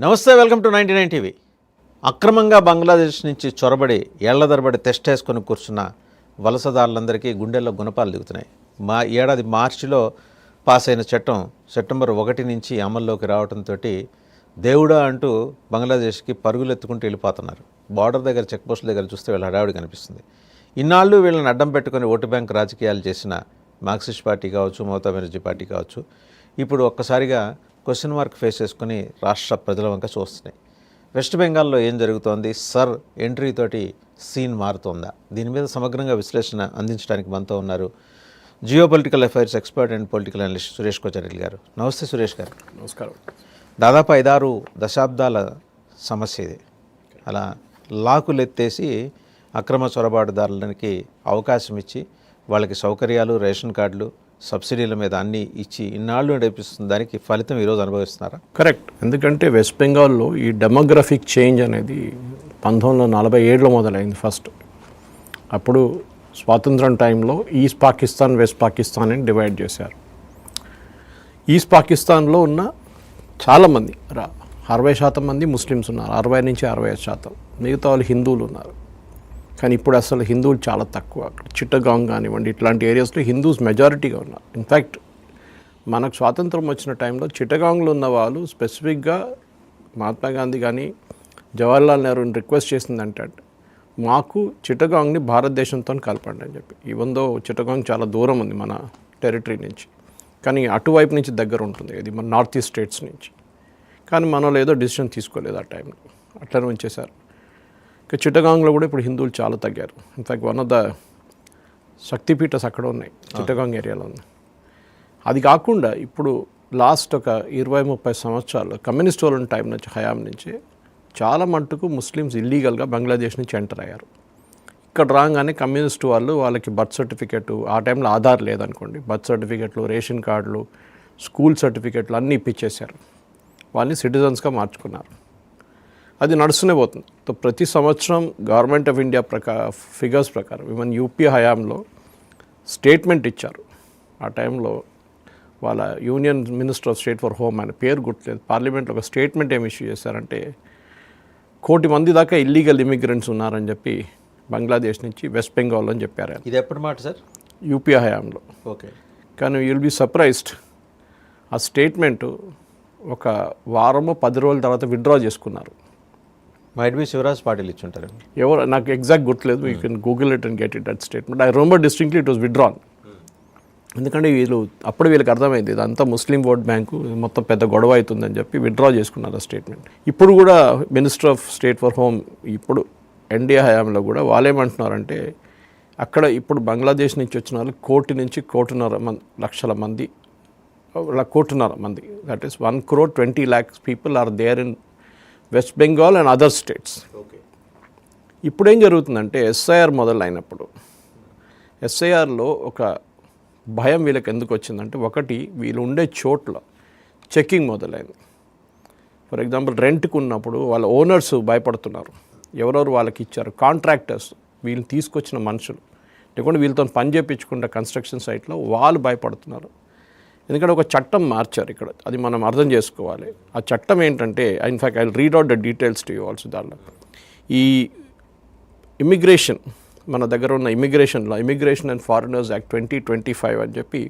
నమస్తే, welcome to 99 TV. అక్రమంగా బంగ్లాదేశ్ నుంచి చొరబడి ఏళ్ల తరబడి తెస్టేసుకొని కూర్చున్న వలసదారులందరికీ గుండెల్లో గుణపాలు దిగుతున్నాయి. ఏడాది మార్చిలో పాస్ అయిన చట్టం సెప్టెంబర్ 1 నుంచి అమల్లోకి రావడంతో దేవుడా అంటూ బంగ్లాదేశ్కి పరుగులెత్తుకుంటూ వెళ్ళిపోతున్నారు. బార్డర్ దగ్గర చెక్పోస్టుల దగ్గర చూస్తే వీళ్ళ హడావిడి కనిపిస్తుంది. ఇన్నాళ్ళు వీళ్ళని అడ్డం పెట్టుకుని ఓటు బ్యాంక్ రాజకీయాలు చేసిన మార్క్సిస్ట్ పార్టీ కావచ్చు, మమతా బెనర్జీ పార్టీ కావచ్చు, ఇప్పుడు ఒక్కసారిగా క్వశ్చన్ మార్క్ ఫేస్ చేసుకుని రాష్ట్ర ప్రజల వంక చూస్తున్నాయి. వెస్ట్ బెంగాల్లో ఏం జరుగుతోంది? సర్ ఎంట్రీ తోటి సీన్ మారుతోందా? దీని మీద సమగ్రంగా విశ్లేషణ అందించడానికి మనతో ఉన్నారు geopolitical affairs expert and political analyst Suresh Kochareddy గారు. నమస్తే సురేష్ గారు. నమస్కారం. దాదాపు 5-6 దశాబ్దాల సమస్య ఇది. అలా లాకులెత్తేసి అక్రమ చొరబాటుదారులకి అవకాశం ఇచ్చి వాళ్ళకి సౌకర్యాలు, రేషన్ కార్డులు, సబ్సిడీల మీద అన్నీ ఇచ్చి ఇన్నాళ్ళు నడిపిస్తుంది. దానికి ఫలితం ఈరోజు అనుభవిస్తున్నారా? కరెక్ట్. ఎందుకంటే వెస్ట్ బెంగాల్లో ఈ డెమోగ్రఫిక్ చేంజ్ అనేది 1947లో మొదలైంది ఫస్ట్. అప్పుడు స్వాతంత్రం టైంలో ఈస్ట్ పాకిస్తాన్, వెస్ట్ పాకిస్తాన్ అని డివైడ్ చేశారు. ఈస్ట్ పాకిస్తాన్లో ఉన్న చాలామంది 60% మంది ముస్లిమ్స్ ఉన్నారు, 60 నుంచి 65%. మిగతా వాళ్ళు హిందువులు ఉన్నారు. కానీ ఇప్పుడు అసలు హిందువులు చాలా తక్కువ. అక్కడ చిట్టగాంగ్ కానివ్వండి, ఇట్లాంటి ఏరియాస్లో హిందూస్ మెజారిటీగా ఉన్నారు. ఇన్ఫ్యాక్ట్ మనకు స్వాతంత్రం వచ్చిన టైంలో చిట్టగాంగ్లో ఉన్న వాళ్ళు స్పెసిఫిక్గా మహాత్మా గాంధీ కానీ జవహర్లాల్ నెహ్రూని రిక్వెస్ట్ చేసిందంటే మాకు చిట్టగాంగ్ని భారతదేశంతో కలపండి అని చెప్పి. ఈవెందో చిట్టగాంగ్ చాలా దూరం ఉంది మన టెరిటరీ నుంచి, కానీ అటువైపు నుంచి దగ్గర ఉంటుంది, ఇది మన నార్త్ ఈస్ట్ స్టేట్స్ నుంచి. కానీ మనలో ఏదో డిసిషన్ తీసుకోలేదు ఆ టైంలో, అట్లనే ఉంచేశారు. ఇక చిట్టగాంగ్లో కూడా ఇప్పుడు హిందువులు చాలా తగ్గారు. ఇన్ఫ్యాక్ట్ వన్ ఆఫ్ ద శక్తిపీఠస్ అక్కడ ఉన్నాయి, చిట్టగాంగ్ ఏరియాలో ఉన్నాయి. అది కాకుండా ఇప్పుడు లాస్ట్ ఒక 20-30 సంవత్సరాలు కమ్యూనిస్ట్ వాళ్ళ టైం నుంచి, హయాం నుంచి చాలా మట్టుకు ముస్లిమ్స్ ఇల్లీగల్గా బంగ్లాదేశ్ నుంచి ఎంటర్ అయ్యారు. ఇక్కడ రాగానే కమ్యూనిస్ట్ వాళ్ళు వాళ్ళకి బర్త్ సర్టిఫికెట్, ఆ టైంలో ఆధార్ లేదనుకోండి, బర్త్ సర్టిఫికెట్లు, రేషన్ కార్డులు, స్కూల్ సర్టిఫికెట్లు అన్నీ ఇప్పించేశారు. వాళ్ళని సిటిజన్స్గా మార్చుకున్నారు. అది నడుస్తూనే పోతుంది. ప్రతి సంవత్సరం గవర్నమెంట్ ఆఫ్ ఇండియా ఫిగర్స్ ప్రకారం ఈవెన్ యూపీ హయాంలో స్టేట్మెంట్ ఇచ్చారు. ఆ టైంలో వాళ్ళ union minister of state for home ఆయన పేరు గుర్తులేదు, పార్లమెంట్లో ఒక స్టేట్మెంట్ ఏమి ఇష్యూ చేశారంటే 1 కోటి మంది దాకా ఇల్లీగల్ ఇమిగ్రెంట్స్ ఉన్నారని చెప్పి బంగ్లాదేశ్ నుంచి వెస్ట్ బెంగాల్ అని చెప్పారు. ఇది ఎప్పటి మాట సార్? యూపీ హయాంలో. ఓకే. కానీ యుల్ బీ సర్ప్రైజ్డ్, ఆ స్టేట్మెంటు ఒక వారమో 10 రోజుల తర్వాత విత్డ్రా చేసుకున్నారు. మైట్ బి శివరాజ్ పాటిల్ ఇచ్చి ఉంటారు. ఎవరు నాకు ఎగ్జాక్ట్ గుర్తులేదు, you can Google it and get it that statement. I remember distinctly it was withdrawn. ఎందుకంటే వీళ్ళకి అర్థమైంది ఇదంతా ముస్లిం ఓట్ బ్యాంకు, మొత్తం పెద్ద గొడవ అవుతుందని చెప్పి విత్డ్రా చేసుకున్నారు ఆ స్టేట్మెంట్. ఇప్పుడు కూడా minister of state for home ఇప్పుడు ఎన్డీఏ హయాంలో కూడా వాళ్ళేమంటున్నారంటే అక్కడ ఇప్పుడు బంగ్లాదేశ్ నుంచి వచ్చిన వాళ్ళు 1 కోటి నుంచి 1.5 లక్షల మంది, 1.5 మంది, that is 1,20,00,000 people are there in West Bengal and other states. ఇప్పుడు ఏం జరుగుతుందంటే ఎస్ఐఆర్ మొదలైనప్పుడు ఎస్ఐఆర్లో ఒక భయం వీళ్ళకి ఎందుకు వచ్చిందంటే, ఒకటి వీళ్ళు ఉండే చోట్ల చెక్కింగ్ మొదలైంది. ఫర్ ఎగ్జాంపుల్ రెంట్కి ఉన్నప్పుడు వాళ్ళ ఓనర్స్ భయపడుతున్నారు, ఎవరెవరు వాళ్ళకి ఇచ్చారు, కాంట్రాక్టర్స్, వీళ్ళు తీసుకొచ్చిన మనుషులు, లేకుంటే వీళ్ళతో పని చేయించుకుంటే కన్స్ట్రక్షన్ సైట్లో వాళ్ళు భయపడుతున్నారు. ఎందుకంటే ఒక చట్టం మార్చారు ఇక్కడ, అది మనం అర్థం చేసుకోవాలి. ఆ చట్టం ఏంటంటే, in fact I will read out the details to you also. దానిలో ఈ ఇమిగ్రేషన్, మన దగ్గర ఉన్న ఇమిగ్రేషన్లో ఇమిగ్రేషన్ అండ్ ఫారినర్స్ యాక్ట్ 2025 అని చెప్పి